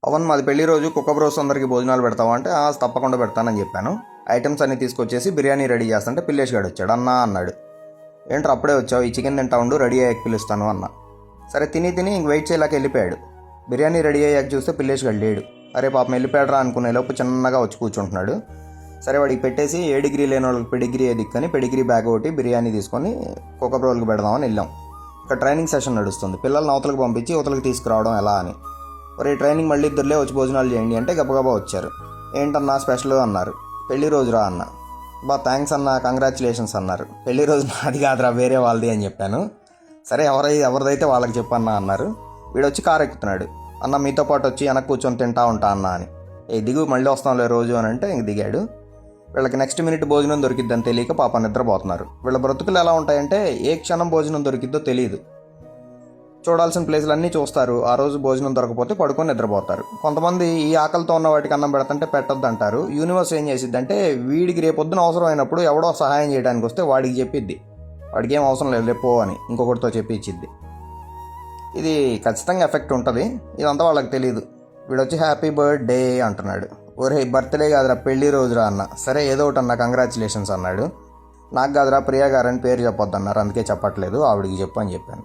అవును, మాది పెళ్లి రోజు కుక్క బ్రోస్ అందరికి భోజనాలు పెడతావా అంటే తప్పకుండా పెడతానని చెప్పాను. ఐటమ్స్ అన్ని తీసుకొచ్చేసి బిర్యానీ రెడీ చేస్తుంటే పిల్లేష్ గాడు వచ్చాడు. అన్నా అన్నాడు, ఏంట్రా అప్పుడే వచ్చావు, ఈ చికెన్ తింటా ఉండు, రెడీ అయ్యాక పిలుస్తాను అన్న. సరే తిని ఇంక వెయిట్ చేయలేక వెళ్ళిపోయాడు. బిర్యానీ రెడీ అయ్యాక చూస్తే పిల్లేష్ గాడు లేడు. అరే పాపం వెళ్ళిపోయాడరా అనుకునే లోపు చిన్నగా వచ్చి కూర్చుంటున్నాడు. సరే వాడికి పెట్టేసి ఏ డిగ్రీ లేని వాళ్ళకి పెడిగ్రీ దిక్కని పెడిగ్రీ బ్యాగ్ ఒకటి బిర్యానీ తీసుకొని కుక్క బ్రోల్కి పెడదామని వెళ్ళాం. ఇక్కడ ట్రైనింగ్ సెషన్ నడుస్తుంది. పిల్లల్ని అవతలకు పంపించి అవతలకు తీసుకురావడం ఎలా అని. మరి ట్రైనింగ్ మళ్ళీ ఇద్దరులే వచ్చి భోజనాలు చేయండి అంటే గబగబా వచ్చారు. ఏంటన్నా స్పెషల్ అన్నారు. పెళ్లి రోజురా అన్న. థ్యాంక్స్ అన్న, కంగ్రాచులేషన్స్ అన్నారు. పెళ్లి రోజు నాది కాదురా, వేరే వాళ్ళది అని చెప్పాను. సరే ఎవరిదైతే వాళ్ళకి చెప్పన్నా అన్నారు. వీడు వచ్చి కారు ఎక్కుతున్నాడు. అన్న మీతో పాటు వచ్చి వెనక్కి కూర్చొని తింటా ఉంటా అన్న అని. దిగు మళ్ళీ వస్తాంలే రోజు అని అంటే ఇంక దిగాడు. వీళ్ళకి నెక్స్ట్ మినిట్ భోజనం దొరికిద్దని తెలియక పాప నిద్రపోతున్నారు. వీళ్ళ బ్రతుకులు ఎలా ఉంటాయంటే ఏ క్షణం భోజనం దొరికిద్దో తెలియదు. చూడాల్సిన ప్లేసులు అన్నీ చూస్తారు. ఆ రోజు భోజనం దొరకపోతే పడుకొని నిద్రపోతారు. కొంతమంది ఈ ఆకలితో ఉన్న వాటికి అన్నం పెడతంటే పెట్టొద్దు అంటారు. యూనివర్స్ ఏం చేసిద్దంటే వీడికి రేపొద్దున అవసరం అయినప్పుడు ఎవడో సహాయం చేయడానికి వస్తే వాడికి చెప్పిద్ది, వాడికి ఏం అవసరం లేదు లేపో అని ఇంకొకటితో చెప్పి ఇచ్చిద్ది. ఇది ఖచ్చితంగా ఎఫెక్ట్ ఉంటుంది. ఇదంతా వాళ్ళకి తెలియదు. వీడొచ్చి హ్యాపీ బర్త్డే అంటున్నాడు. ఒరే బర్త్డే కాదురా పెళ్లి రోజురా అన్న. సరే ఏదో ఒకటి అన్న, కంగ్రాచులేషన్స్ అన్నాడు. నాకు కాదురా ప్రియా గారని పేరు చెప్పొద్దు అన్నారు, అందుకే చెప్పట్లేదు, ఆవిడికి చెప్పు అని చెప్పాను.